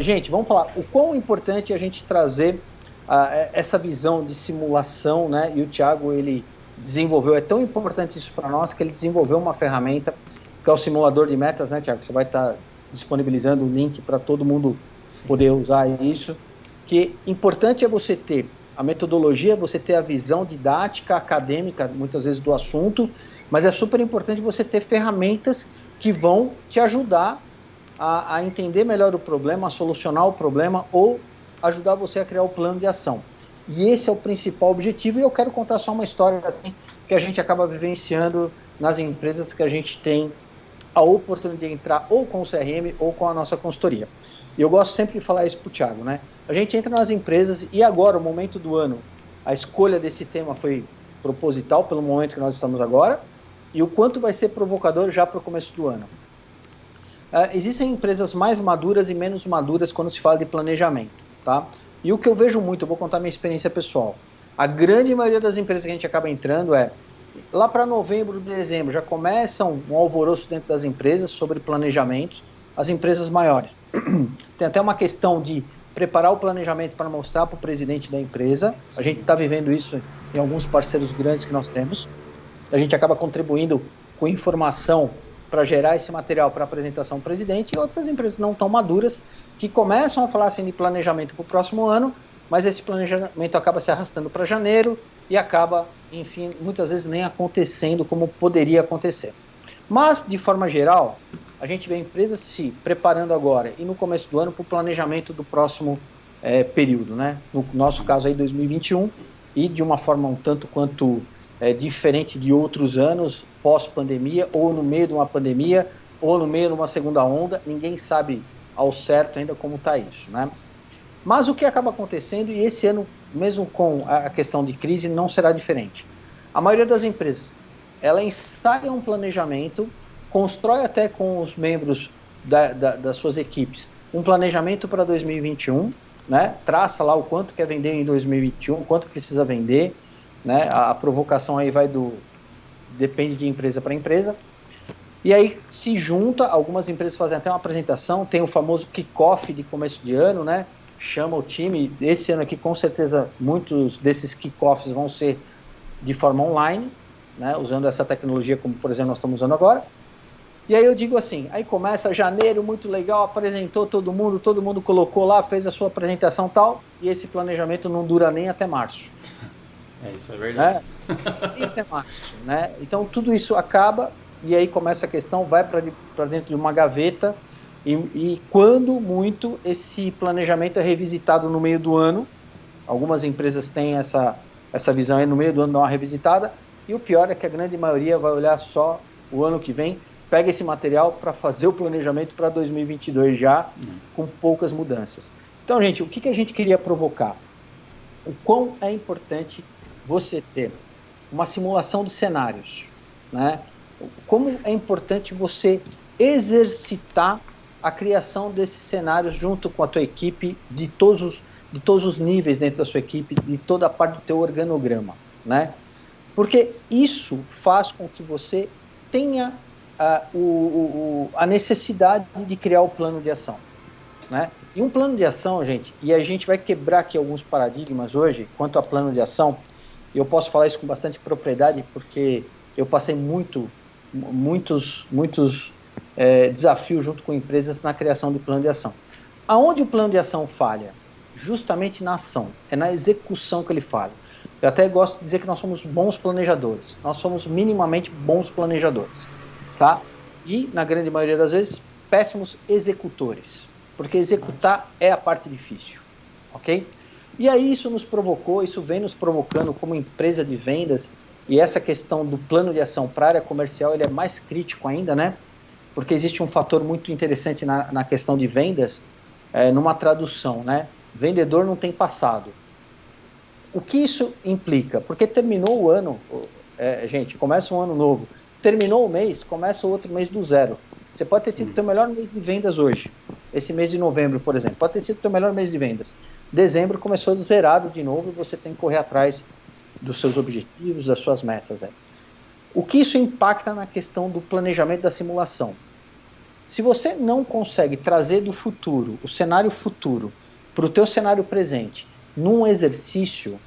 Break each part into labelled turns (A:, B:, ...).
A: Gente, vamos falar o quão importante é a gente trazer essa visão de simulação, né? E o Thiago, ele desenvolveu, é tão importante isso para nós que ele desenvolveu uma ferramenta que é o simulador de metas, né, Thiago? Você vai estar disponibilizando o link para todo mundo
B: Sim.
A: poder usar isso. Que importante é você ter a metodologia, você ter a visão didática, acadêmica, muitas vezes do assunto, mas é super importante você ter ferramentas que vão te ajudar a entender melhor o problema, a solucionar o problema ou ajudar você a criar o plano de ação. E esse é o principal objetivo, e eu quero contar só uma história assim que a gente acaba vivenciando nas empresas que a gente tem a oportunidade de entrar ou com o CRM ou com a nossa consultoria. E eu gosto sempre de falar isso para o Thiago, né? A gente entra nas empresas e agora, o momento do ano, a escolha desse tema foi proposital pelo momento que nós estamos agora, e o quanto vai ser provocador já para o começo do ano. Existem empresas mais maduras e menos maduras quando se fala de planejamento, tá? E o que eu vejo muito, eu vou contar minha experiência pessoal. A grande maioria das empresas que a gente acaba entrando lá para novembro, dezembro, já começa um alvoroço dentro das empresas sobre planejamentos, as empresas maiores. Tem até uma questão de preparar o planejamento para mostrar para o presidente da empresa. A gente
B: Sim.
A: está vivendo isso em alguns parceiros grandes que nós temos. A gente acaba contribuindo com informação para gerar esse material para apresentação ao presidente, e outras empresas não tão maduras que começam a falar assim de planejamento para o próximo ano, mas esse planejamento acaba se arrastando para janeiro e acaba, enfim, muitas vezes nem acontecendo como poderia acontecer. Mas, de forma geral, a gente vê empresas se preparando agora e no começo do ano para o planejamento do próximo período, né? No nosso
B: Sim.
A: caso aí 2021, e de uma forma um tanto quanto diferente de outros anos, pós-pandemia, ou no meio de uma pandemia, ou no meio de uma segunda onda, ninguém sabe ao certo ainda como está isso, né? Mas o que acaba acontecendo, e esse ano, mesmo com a questão de crise, não será diferente. A maioria das empresas, ela ensaia um planejamento, constrói até com os membros das suas equipes um planejamento para 2021, né? Traça lá o quanto quer vender em 2021, quanto precisa vender, né? A provocação aí depende de empresa para empresa. E aí se junta, algumas empresas fazem até uma apresentação, tem o famoso kickoff de começo de ano, né? Chama o time. Esse ano aqui, com certeza, muitos desses kickoffs vão ser de forma online, né? Usando essa tecnologia como, por exemplo, nós estamos usando agora. E aí eu digo assim, aí começa janeiro, muito legal, apresentou todo mundo colocou lá, fez a sua apresentação e tal, e esse planejamento não dura nem até março,
B: Isso é verdade.
A: né? Nem até março, né? Então tudo isso acaba e aí começa a questão, vai para dentro de uma gaveta e quando muito esse planejamento é revisitado no meio do ano. Algumas empresas têm essa visão aí no meio do ano, dar uma revisitada, e o pior é que a grande maioria vai olhar só o ano que vem, pega esse material para fazer o planejamento para 2022 já, com poucas mudanças. Então, gente, o que a gente queria provocar? O quão é importante você ter uma simulação de cenários, né? Como é importante você exercitar a criação desses cenários junto com a tua equipe de todos os níveis dentro da sua equipe, de toda a parte do teu organograma, né? Porque isso faz com que você tenha a necessidade de criar o plano de ação, né? E um plano de ação, gente, e a gente vai quebrar aqui alguns paradigmas hoje quanto a plano de ação, e eu posso falar isso com bastante propriedade, porque eu passei muitos desafios junto com empresas na criação de plano de ação. Aonde o plano de ação falha? Justamente na ação, é na execução que ele falha. Eu até gosto de dizer que nós somos bons planejadores, nós somos minimamente bons planejadores, tá? E, na grande maioria das vezes, péssimos executores, porque executar é a parte difícil, ok? E aí isso nos provocou, isso vem nos provocando como empresa de vendas, e essa questão do plano de ação para a área comercial, ele é mais crítico ainda, né? Porque existe um fator muito interessante na questão de vendas, numa tradução, né? Vendedor não tem passado. O que isso implica? Porque terminou o ano, gente, começa um ano novo, terminou o mês, começa o outro mês do zero. Você pode ter tido o seu melhor mês de vendas hoje, esse mês de novembro, por exemplo, pode ter sido o seu melhor mês de vendas. Dezembro começou zerado de novo e você tem que correr atrás dos seus objetivos, das suas metas. O que isso impacta na questão do planejamento da simulação? Se você não consegue trazer do futuro, o cenário futuro, para o teu cenário presente, num exercício,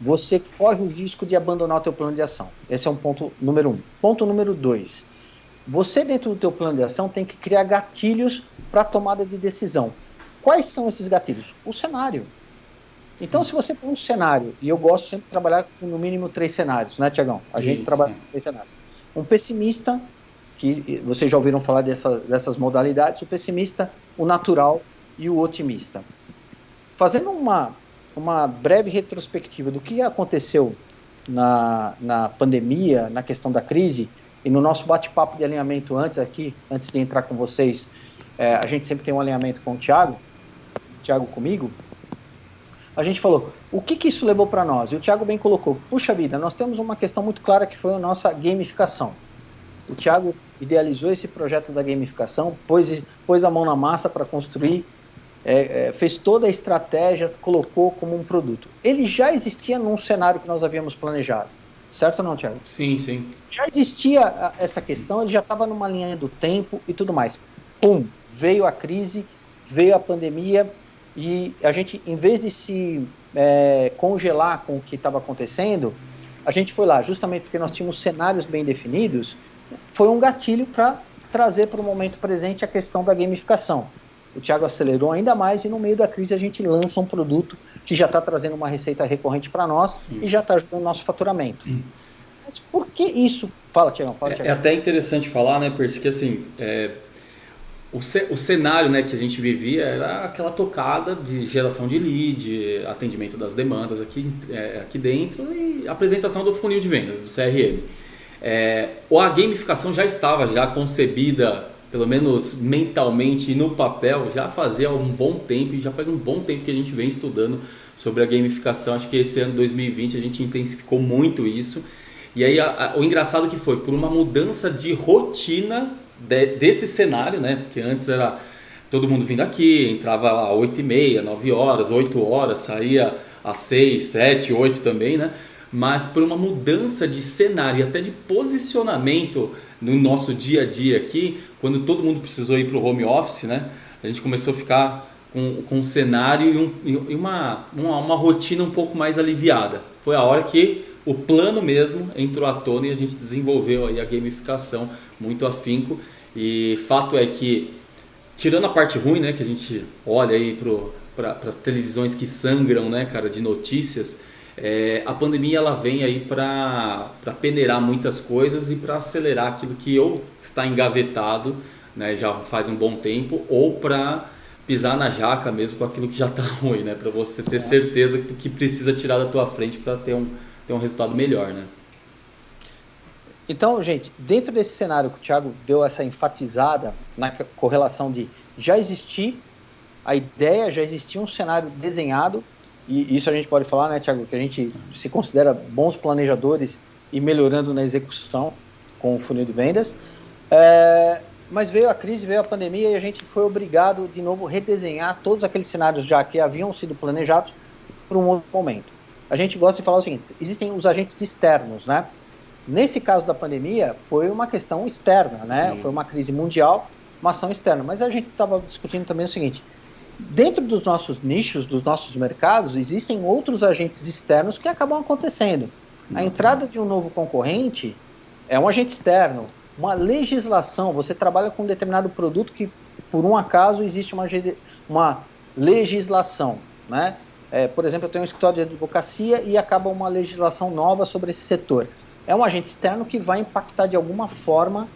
A: você corre o risco de abandonar o teu plano de ação. Esse é um ponto número 1. Ponto número 2. Você, dentro do teu plano de ação, tem que criar gatilhos para a tomada de decisão. Quais são esses gatilhos? O cenário. Então, se você tem um cenário, e eu gosto sempre de trabalhar com no mínimo 3 cenários, né, Tiagão? A gente trabalha com 3 cenários. Um pessimista, que vocês já ouviram falar dessas modalidades, o pessimista, o natural e o otimista. Fazendo uma breve retrospectiva do que aconteceu na pandemia, na questão da crise, e no nosso bate-papo de alinhamento antes de entrar com vocês, a gente sempre tem um alinhamento com o Thiago comigo, a gente falou, o que isso levou para nós? E o Thiago bem colocou, puxa vida, nós temos uma questão muito clara que foi a nossa gamificação. O Thiago idealizou esse projeto da gamificação, pôs a mão na massa para construir, fez toda a estratégia, colocou como um produto. Ele já existia num cenário que nós havíamos planejado, certo ou não, Thiago?
B: Sim, sim.
A: Já existia essa questão, ele já estava numa linha do tempo e tudo mais. Pum, veio a crise, veio a pandemia, e a gente, em vez de se congelar com o que estava acontecendo, a gente foi lá, justamente porque nós tínhamos cenários bem definidos, foi um gatilho para trazer para o momento presente a questão da gamificação. O Thiago acelerou ainda mais e no meio da crise a gente lança um produto que já está trazendo uma receita recorrente para nós. Sim. E já está ajudando o nosso faturamento. Mas por que isso? Fala, Thiago.
B: É até interessante falar, né, Percy, que assim, o cenário, né, que a gente vivia era aquela tocada de geração de lead, atendimento das demandas aqui dentro e apresentação do funil de vendas, do CRM. A gamificação já estava concebida, pelo menos mentalmente e no papel, já fazia um bom tempo, e já faz um bom tempo que a gente vem estudando sobre a gamificação. Acho que esse ano 2020 a gente intensificou muito isso. E aí o engraçado que foi, por uma mudança de rotina desse cenário, né? Porque antes era todo mundo vindo aqui, entrava lá 8h30, 9 horas, 8 horas, saía às 6, 7, 8 também, né? Mas por uma mudança de cenário e até de posicionamento no nosso dia a dia aqui, quando todo mundo precisou ir para o home office, né? A gente começou a ficar com um cenário e uma rotina um pouco mais aliviada. Foi a hora que o plano mesmo entrou à tona e a gente desenvolveu aí a gamificação muito afinco. E fato é que, tirando a parte ruim, né, que a gente olha aí para as televisões que sangram, né, cara, de notícias, a pandemia ela vem aí para peneirar muitas coisas e para acelerar aquilo que ou está engavetado, né, já faz um bom tempo, ou para pisar na jaca mesmo com aquilo que já está ruim, né, para você ter certeza que precisa tirar da tua frente para ter um resultado melhor, né?
A: Então, gente, dentro desse cenário que o Thiago deu essa enfatizada na correlação de já existia um cenário desenhado, e isso a gente pode falar, né, Thiago, que a gente se considera bons planejadores e melhorando na execução com o funil de vendas, mas veio a crise, veio a pandemia e a gente foi obrigado de novo a redesenhar todos aqueles cenários já que haviam sido planejados para um outro momento. A gente gosta de falar o seguinte, existem os agentes externos, né? Nesse caso da pandemia, foi uma questão externa, né? Sim. Foi uma crise mundial, uma ação externa. Mas a gente estava discutindo também o seguinte, dentro dos nossos nichos, dos nossos mercados, existem outros agentes externos que acabam acontecendo. A entrada de um novo concorrente é um agente externo. Uma legislação, você trabalha com um determinado produto que, por um acaso, existe uma legislação, né? Por exemplo, eu tenho um escritório de advocacia e acaba uma legislação nova sobre esse setor. É um agente externo que vai impactar de alguma forma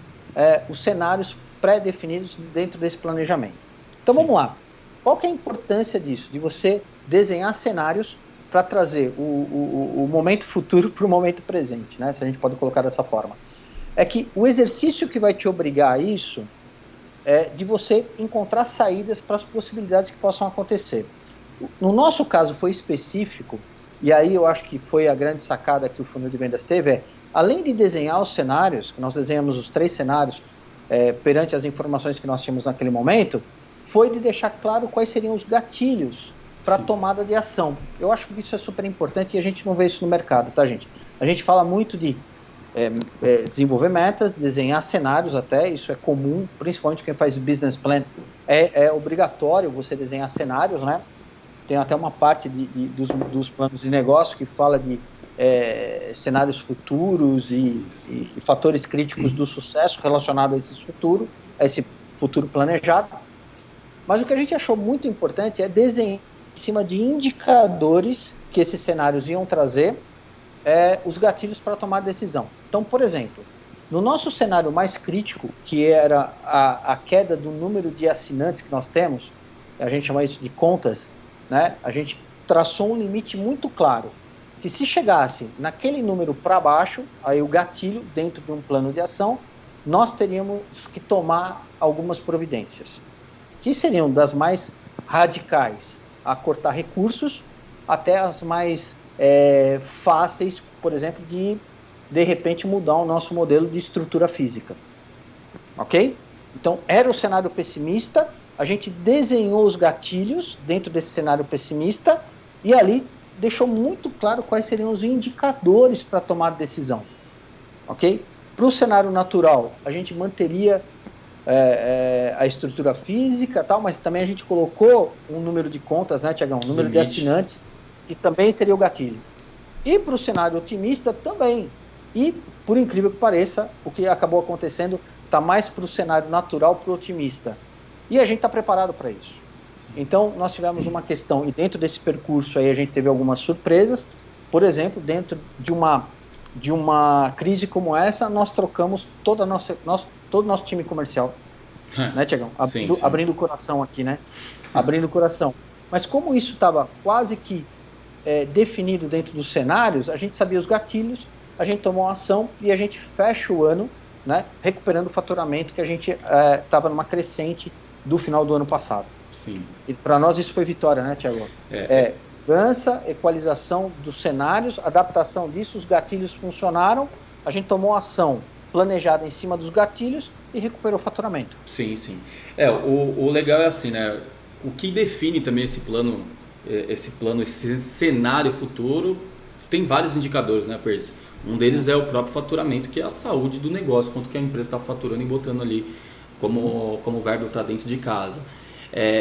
A: os cenários pré-definidos dentro desse planejamento. Então vamos lá. Qual que é a importância disso? De você desenhar cenários para trazer o momento futuro para o momento presente, né? Se a gente pode colocar dessa forma. É que o exercício que vai te obrigar a isso é de você encontrar saídas para as possibilidades que possam acontecer. No nosso caso foi específico, e aí eu acho que foi a grande sacada que o funil de vendas teve, além de desenhar os cenários, nós desenhamos os 3 cenários perante as informações que nós tínhamos naquele momento, foi de deixar claro quais seriam os gatilhos para a tomada de ação. Eu acho que isso é super importante e a gente não vê isso no mercado, tá, gente? A gente fala muito de desenvolver metas, desenhar cenários até, isso é comum, principalmente quem faz business plan, é obrigatório você desenhar cenários, né? Tem até uma parte dos planos de negócio que fala de cenários futuros e fatores críticos do sucesso relacionado a esse futuro planejado. Mas o que a gente achou muito importante é desenhar em cima de indicadores que esses cenários iam trazer os gatilhos para tomar decisão. Então, por exemplo, no nosso cenário mais crítico, que era a queda do número de assinantes que nós temos, a gente chama isso de contas, né? A gente traçou um limite muito claro, que se chegasse naquele número para baixo, aí o gatilho dentro de um plano de ação, nós teríamos que tomar algumas providências, que seriam das mais radicais, a cortar recursos, até as mais fáceis, por exemplo, de repente mudar o nosso modelo de estrutura física. Ok? Então, era o cenário pessimista, a gente desenhou os gatilhos dentro desse cenário pessimista e ali deixou muito claro quais seriam os indicadores para tomar decisão. Ok? Para o cenário natural, a gente manteria a estrutura física, tal, mas também a gente colocou um número de contas, né, Tiagão? Um número de assinantes, que também seria o gatilho. E para o cenário otimista também. E, por incrível que pareça, o que acabou acontecendo está mais para o cenário natural, para o otimista. E a gente está preparado para isso. Então, nós tivemos uma questão, e dentro desse percurso aí a gente teve algumas surpresas. Por exemplo, dentro de uma crise como essa, nós trocamos todo o nosso time comercial. Né, Tiagão? Abrindo o coração aqui, né? Abrindo o coração. Mas como isso estava quase que definido dentro dos cenários, a gente sabia os gatilhos, a gente tomou uma ação e a gente fecha o ano, né, recuperando o faturamento que a gente estava numa crescente do final do ano passado.
B: Sim.
A: E para nós isso foi vitória, né, Tiago? Dança, equalização dos cenários, adaptação disso, os gatilhos funcionaram, a gente tomou ação planejada em cima dos gatilhos e recuperou o faturamento.
B: Sim, sim. O legal é assim, né? O que define também esse plano, esse cenário futuro, tem vários indicadores, né, Percy? Um deles é o próprio faturamento, que é a saúde do negócio, quanto que a empresa está faturando e botando ali como verbo para dentro de casa.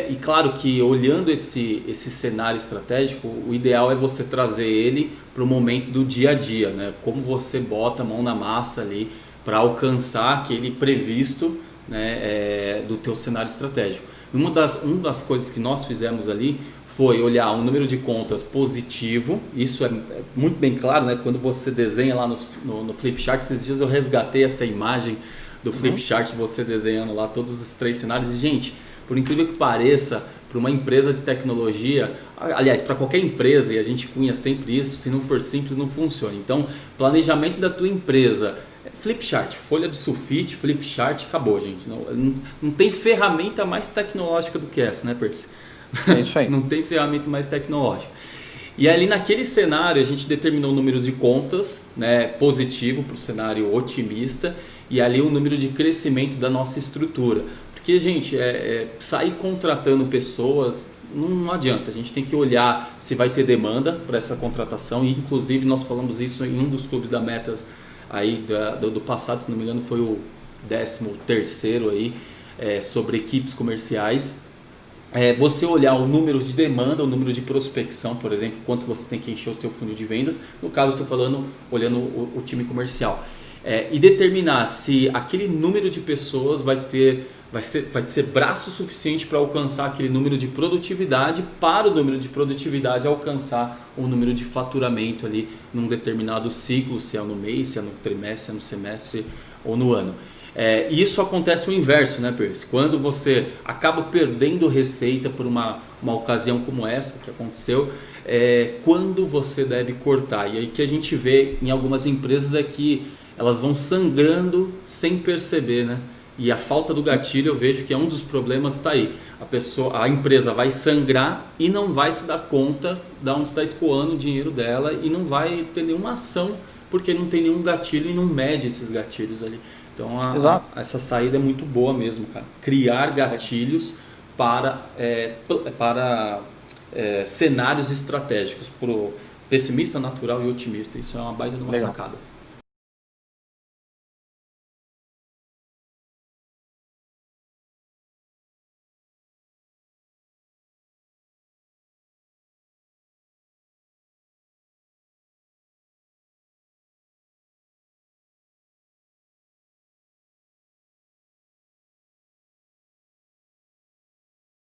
B: E claro que olhando esse cenário estratégico, o ideal é você trazer ele para o momento do dia a dia, né? Como você bota a mão na massa ali para alcançar aquele previsto, né, do teu cenário estratégico. Uma das coisas que nós fizemos ali foi olhar um número de contas positivo. Isso é muito bem claro, né? Quando você desenha lá no Flipchart, esses dias eu resgatei essa imagem do Flipchart, você desenhando lá todos os 3 cenários. E, gente, por incrível que pareça, para uma empresa de tecnologia, aliás, para qualquer empresa, e a gente cunha sempre isso, se não for simples, não funciona. Então, planejamento da tua empresa, Flipchart, folha de sulfite, Flipchart, acabou, gente. Não tem ferramenta mais tecnológica do que essa, né, Percy?
A: É isso aí.
B: Não tem ferramenta mais tecnológica. E ali naquele cenário a gente determinou o número de contas, né, positivo para o cenário otimista, e ali o número de crescimento da nossa estrutura. Porque, gente, sair contratando pessoas não adianta. A gente tem que olhar se vai ter demanda para essa contratação. E inclusive nós falamos isso em um dos clubes da Metas aí do passado, se não me engano foi o 13º aí, sobre equipes comerciais. Você olhar o número de demanda, o número de prospecção, por exemplo, quanto você tem que encher o seu funil de vendas. No caso, eu estou falando, olhando o time comercial. E determinar se aquele número de pessoas vai ser braço suficiente para alcançar aquele número de produtividade, para o número de produtividade alcançar o número de faturamento ali num determinado ciclo, se é no mês, se é no trimestre, se é no semestre ou no ano. E isso acontece o inverso, né, Percy? Quando você acaba perdendo receita por uma ocasião como essa que aconteceu, quando você deve cortar. E aí que a gente vê em algumas empresas é que elas vão sangrando sem perceber, né? E a falta do gatilho eu vejo que é um dos problemas, está aí. A empresa vai sangrar e não vai se dar conta de onde está escoando o dinheiro dela e não vai ter nenhuma ação porque não tem nenhum gatilho e não mede esses gatilhos ali. Então essa saída é muito boa mesmo, cara. Criar gatilhos para cenários estratégicos, pro pessimista, natural e otimista. Isso é uma baita de uma sacada.